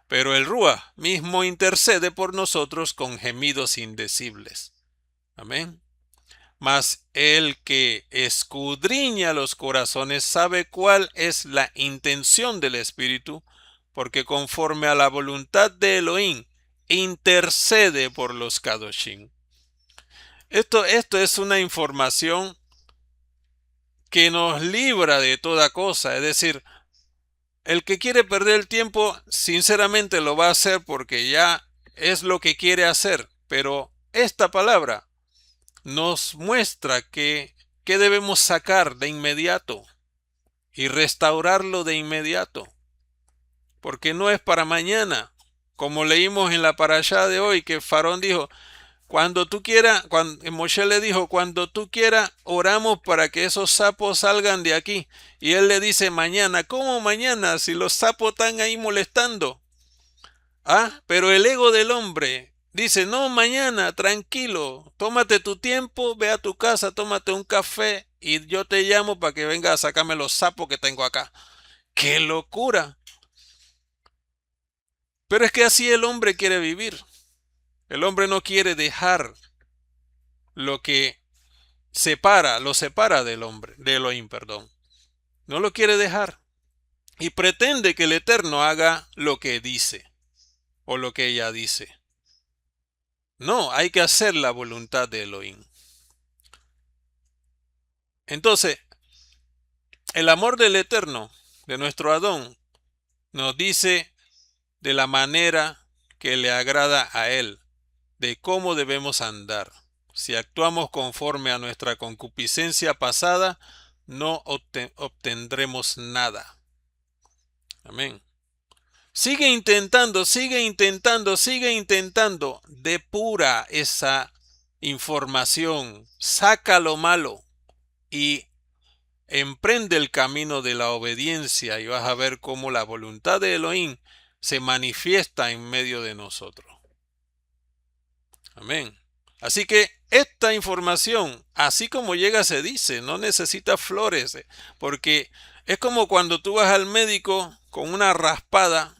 Pero el Rúa mismo intercede por nosotros con gemidos indecibles. Amén. Mas el que escudriña los corazones sabe cuál es la intención del Espíritu, porque conforme a la voluntad de Elohim, intercede por los Kadoshim. Esto es una información que nos libra de toda cosa, es decir, el que quiere perder el tiempo, sinceramente lo va a hacer porque ya es lo que quiere hacer. Pero esta palabra nos muestra que debemos sacar de inmediato y restaurarlo de inmediato. Porque no es para mañana. Como leímos en la parashá de hoy, que Farón dijo, cuando tú quieras, Moshe le dijo, cuando tú quieras, oramos para que esos sapos salgan de aquí. Y él le dice, mañana. ¿Cómo mañana? Si los sapos están ahí molestando. Ah, pero el ego del hombre dice, no, mañana, tranquilo, tómate tu tiempo, ve a tu casa, tómate un café y yo te llamo para que venga a sacarme los sapos que tengo acá. ¡Qué locura! Pero es que así el hombre quiere vivir. El hombre no quiere dejar lo que lo separa del hombre, de Elohim, perdón. No lo quiere dejar. Y pretende que el Eterno haga lo que dice o lo que ella dice. No, hay que hacer la voluntad de Elohim. Entonces, el amor del Eterno, de nuestro Adón, nos dice de la manera que le agrada a Él, de cómo debemos andar. Si actuamos conforme a nuestra concupiscencia pasada, no obtendremos nada. Amén. Sigue intentando, sigue intentando, sigue intentando. Depura esa información, saca lo malo y emprende el camino de la obediencia y vas a ver cómo la voluntad de Elohim se manifiesta en medio de nosotros. Amén. Así que esta información, así como llega, se dice, no necesita flores, porque es como cuando tú vas al médico con una raspada,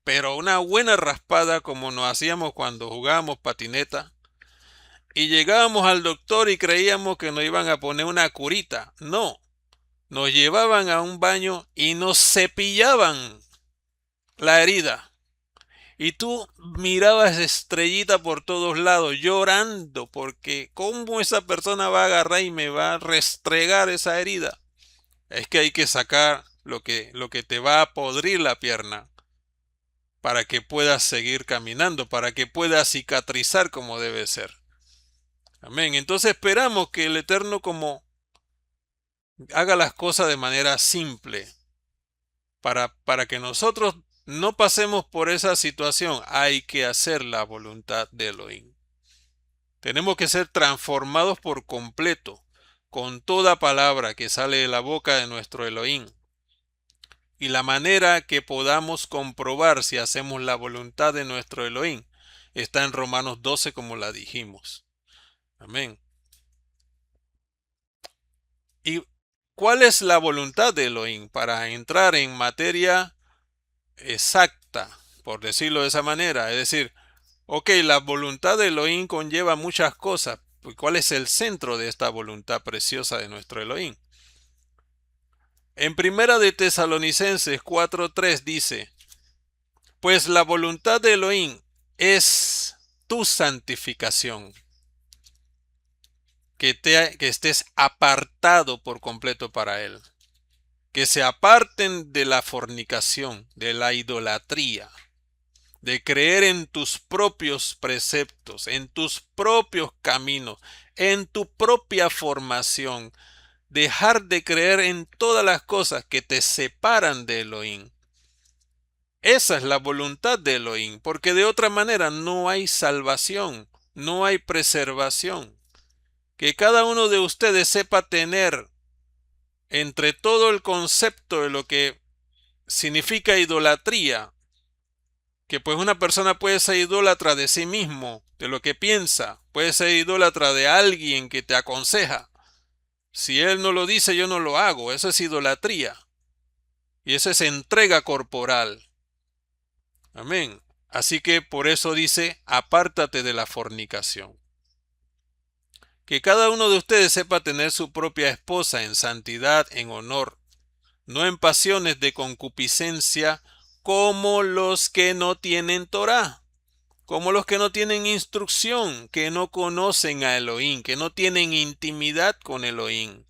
pero una buena raspada como nos hacíamos cuando jugábamos patineta, y llegábamos al doctor y creíamos que nos iban a poner una curita. No, nos llevaban a un baño y nos cepillaban la herida. Y tú mirabas estrellita por todos lados, llorando, porque ¿cómo esa persona va a agarrar y me va a restregar esa herida? Es que hay que sacar lo que te va a podrir la pierna para que puedas seguir caminando, para que puedas cicatrizar como debe ser. Amén. Entonces esperamos que el Eterno como haga las cosas de manera simple, para que nosotros no pasemos por esa situación. Hay que hacer la voluntad de Elohim. Tenemos que ser transformados por completo con toda palabra que sale de la boca de nuestro Elohim. Y la manera que podamos comprobar si hacemos la voluntad de nuestro Elohim está en Romanos 12 como la dijimos. Amén. ¿Y cuál es la voluntad de Elohim? Para entrar en materia exacta, por decirlo de esa manera. Es decir, ok, la voluntad de Elohim conlleva muchas cosas. ¿Cuál es el centro de esta voluntad preciosa de nuestro Elohim? En Primera de Tesalonicenses 4:3 dice, pues la voluntad de Elohim es tu santificación, que estés apartado por completo para Él, que se aparten de la fornicación, de la idolatría, de creer en tus propios preceptos, en tus propios caminos, en tu propia formación, dejar de creer en todas las cosas que te separan de Elohim. Esa es la voluntad de Elohim, porque de otra manera no hay salvación, no hay preservación. Que cada uno de ustedes sepa tener entre todo el concepto de lo que significa idolatría, que pues una persona puede ser idólatra de sí mismo, de lo que piensa, puede ser idólatra de alguien que te aconseja. Si él no lo dice, yo no lo hago, eso es idolatría. Y eso es entrega corporal. Amén. Así que por eso dice, apártate de la fornicación. Que cada uno de ustedes sepa tener su propia esposa en santidad, en honor, no en pasiones de concupiscencia, como los que no tienen Torá, como los que no tienen instrucción, que no conocen a Elohim, que no tienen intimidad con Elohim.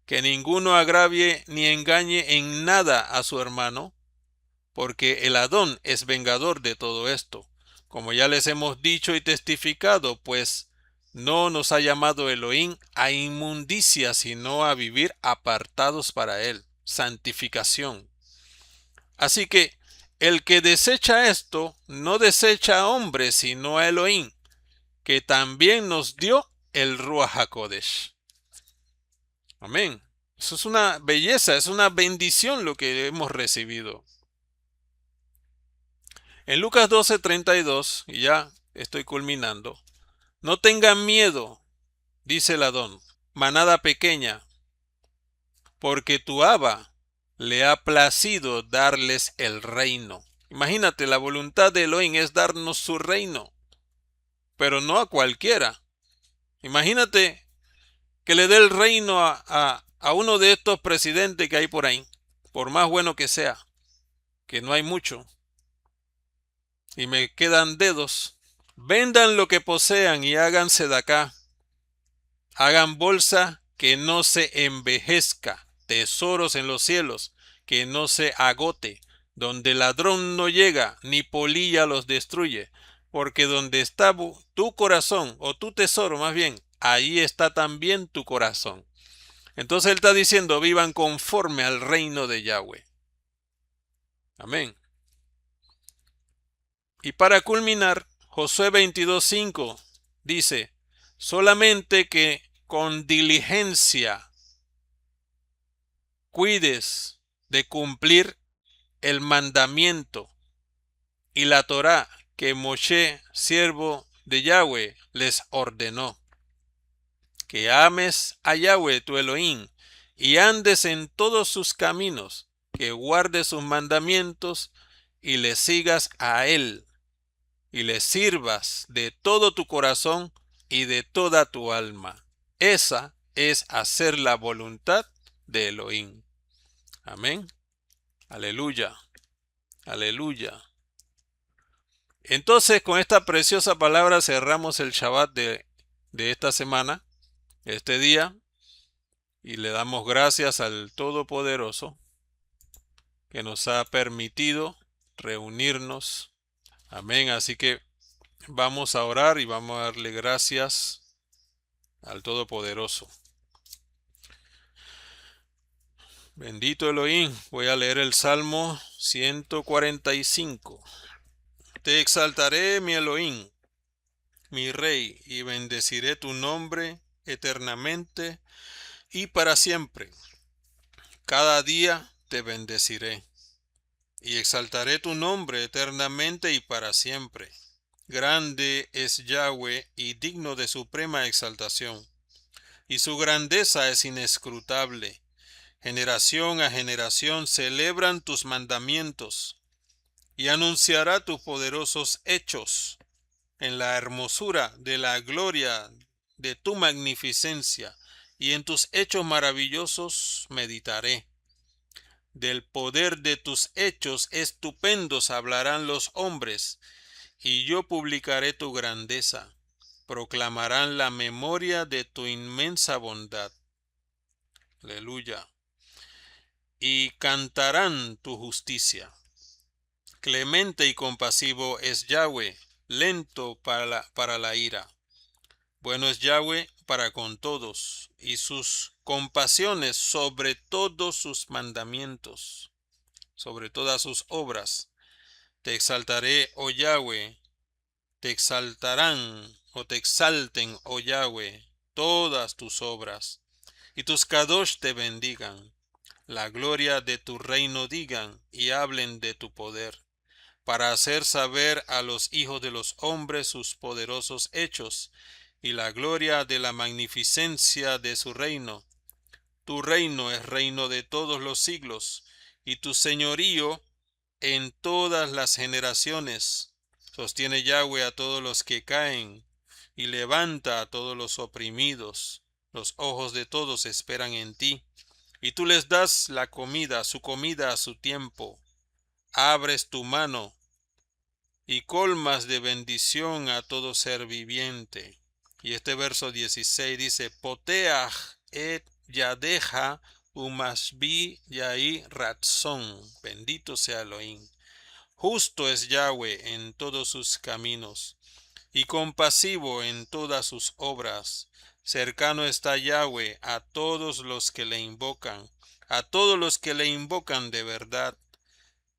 Que ninguno agravie ni engañe en nada a su hermano, porque el Adón es vengador de todo esto. Como ya les hemos dicho y testificado, pues no nos ha llamado Elohim a inmundicia, sino a vivir apartados para Él, santificación. Así que el que desecha esto, no desecha a hombre, sino a Elohim, que también nos dio el Ruach HaKodesh. Amén. Eso es una belleza, es una bendición lo que hemos recibido. En Lucas 12:32, y ya estoy culminando, no tengan miedo, dice el Adón, manada pequeña, porque tu Abba le ha placido darles el reino. Imagínate, la voluntad de Elohim es darnos su reino, pero no a cualquiera. Imagínate que le dé el reino a uno de estos presidentes que hay por ahí, por más bueno que sea, que no hay mucho, y me quedan dedos. Vendan lo que posean y háganse de acá. Hagan bolsa que no se envejezca, tesoros en los cielos, que no se agote, donde ladrón no llega, ni polilla los destruye, porque donde está tu corazón, o tu tesoro más bien, ahí está también tu corazón. Entonces él está diciendo, vivan conforme al reino de Yahweh. Amén. Y para culminar, Josué 22:5 dice, solamente que con diligencia cuides de cumplir el mandamiento y la Torá que Moshe, siervo de Yahweh, les ordenó. Que ames a Yahweh tu Elohim y andes en todos sus caminos, que guardes sus mandamientos y le sigas a él y le sirvas de todo tu corazón y de toda tu alma. Esa es hacer la voluntad de Elohim. Amén. Aleluya. Aleluya. Entonces, con esta preciosa palabra cerramos el Shabbat de esta semana, este día, y le damos gracias al Todopoderoso que nos ha permitido reunirnos. Amén. Así que vamos a orar y vamos a darle gracias al Todopoderoso. Bendito Elohim. Voy a leer el Salmo 145. Te exaltaré, mi Elohim, mi Rey, y bendeciré tu nombre eternamente y para siempre. Cada día te bendeciré y exaltaré tu nombre eternamente y para siempre. Grande es Yahweh y digno de suprema exaltación, y su grandeza es inescrutable. Generación a generación celebran tus mandamientos, y anunciará tus poderosos hechos. En la hermosura de la gloria de tu magnificencia, y en tus hechos maravillosos meditaré. Del poder de tus hechos estupendos hablarán los hombres, y yo publicaré tu grandeza. Proclamarán la memoria de tu inmensa bondad. Aleluya. Y cantarán tu justicia. Clemente y compasivo es Yahweh, lento para la ira. Bueno es Yahweh para con todos, y sus compasiones sobre todos sus mandamientos, sobre todas sus obras. Te exaltaré, oh Yahweh, te exaltarán o te exalten, oh Yahweh, todas tus obras, y tus kadosh te bendigan. La gloria de tu reino digan y hablen de tu poder, para hacer saber a los hijos de los hombres sus poderosos hechos y la gloria de la magnificencia de su reino. Tu reino es reino de todos los siglos, y tu señorío en todas las generaciones. Sostiene Yahweh a todos los que caen, y levanta a todos los oprimidos. Los ojos de todos esperan en ti, y tú les das la comida, su comida a su tiempo. Abres tu mano y colmas de bendición a todo ser viviente. Y este verso 16 dice, Poteach et yadeja umasbi yai ratzon. Bendito sea Elohim. Justo es Yahweh en todos sus caminos, y compasivo en todas sus obras. Cercano está Yahweh a todos los que le invocan, a todos los que le invocan de verdad.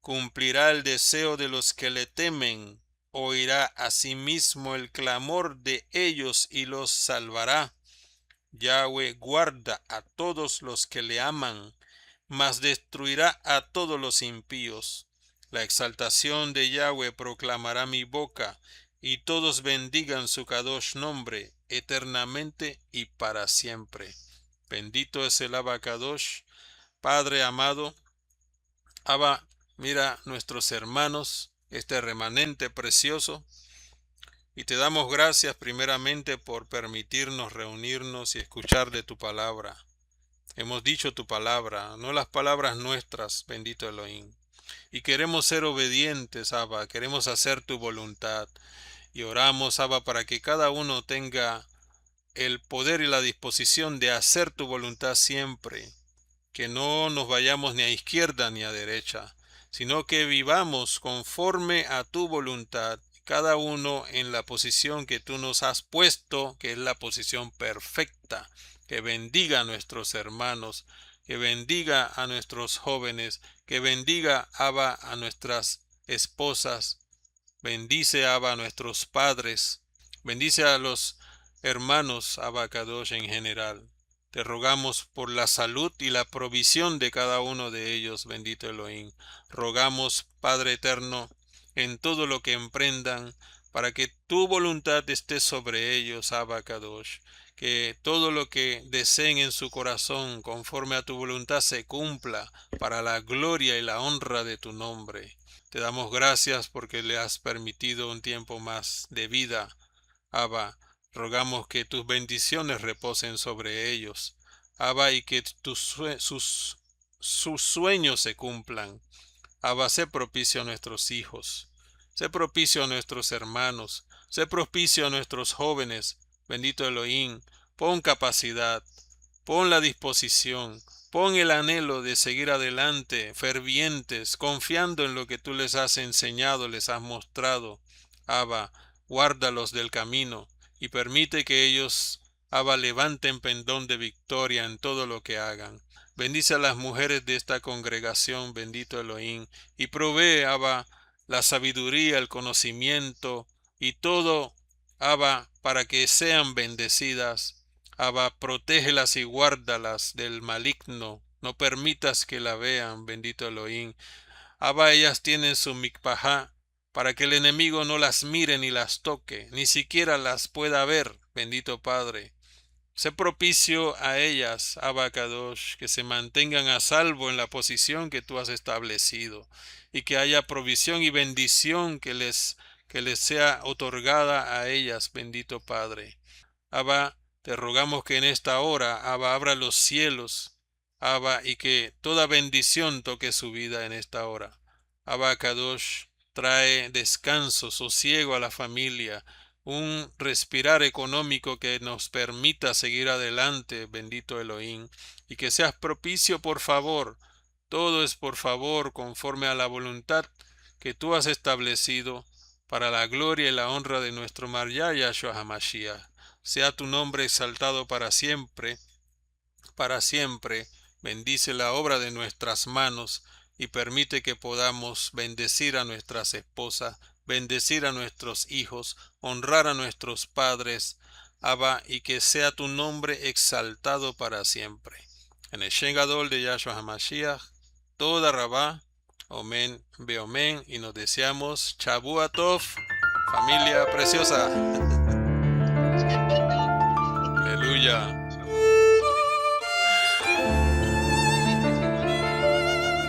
Cumplirá el deseo de los que le temen, oirá asimismo el clamor de ellos y los salvará. Yahweh guarda a todos los que le aman, mas destruirá a todos los impíos. La exaltación de Yahweh proclamará mi boca, y todos bendigan su kadosh nombre, eternamente y para siempre. Bendito es el Abacadosh, Padre amado, Abba Mira nuestros hermanos, este remanente precioso, y te damos gracias primeramente por permitirnos reunirnos y escuchar de tu palabra. Hemos dicho tu palabra, no las palabras nuestras, bendito Elohim. Y queremos ser obedientes, Abba, queremos hacer tu voluntad. Y oramos, Abba, para que cada uno tenga el poder y la disposición de hacer tu voluntad siempre, que no nos vayamos ni a izquierda ni a derecha, sino que vivamos conforme a tu voluntad, cada uno en la posición que tú nos has puesto, que es la posición perfecta, que bendiga a nuestros hermanos, que bendiga a nuestros jóvenes, que bendiga, Abba, a nuestras esposas, bendice, Abba, a nuestros padres, bendice a los hermanos, Abba Kadosh, en general. Te rogamos por la salud y la provisión de cada uno de ellos, bendito Elohim. Rogamos, Padre eterno, en todo lo que emprendan, para que tu voluntad esté sobre ellos, Abba Kadosh. Que todo lo que deseen en su corazón, conforme a tu voluntad, se cumpla para la gloria y la honra de tu nombre. Te damos gracias porque le has permitido un tiempo más de vida, Abba. Rogamos que tus bendiciones reposen sobre ellos, Abba, y que sus sueños se cumplan. Abba, sé propicio a nuestros hijos, sé propicio a nuestros hermanos, sé propicio a nuestros jóvenes, bendito Elohim. Pon capacidad, pon la disposición, pon el anhelo de seguir adelante, fervientes, confiando en lo que tú les has enseñado, les has mostrado. Abba, guárdalos del camino y permite que ellos, Abba, levanten pendón de victoria en todo lo que hagan. Bendice a las mujeres de esta congregación, bendito Elohim, y provee, Abba, la sabiduría, el conocimiento y todo, Abba, para que sean bendecidas. Abba, protégelas y guárdalas del maligno. No permitas que la vean, bendito Elohim. Abba, ellas tienen su mikpajá, para que el enemigo no las mire ni las toque, ni siquiera las pueda ver, bendito Padre. Sé propicio a ellas, Abba Kadosh, que se mantengan a salvo en la posición que tú has establecido, y que haya provisión y bendición que les sea otorgada a ellas, bendito Padre. Abba, te rogamos que en esta hora, Abba, abra los cielos, Abba, y que toda bendición toque su vida en esta hora. Abba Kadosh, trae descanso, sosiego a la familia, un respirar económico que nos permita seguir adelante, bendito Elohim, y que seas propicio, por favor. Todo es por favor, conforme a la voluntad que tú has establecido, para la gloria y la honra de nuestro María Yahshua HaMashiach. Sea tu nombre exaltado para siempre, para siempre. Bendice la obra de nuestras manos y permite que podamos bendecir a nuestras esposas, bendecir a nuestros hijos, honrar a nuestros padres, Abba, y que sea tu nombre exaltado para siempre. En el Shem Gadol de Yahshua HaMashiach, toda Rabá, Omen, Beomen, y nos deseamos Shavua Tov, familia preciosa. Aleluya.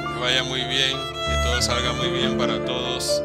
Que vaya muy bien, que todo salga muy bien para todos.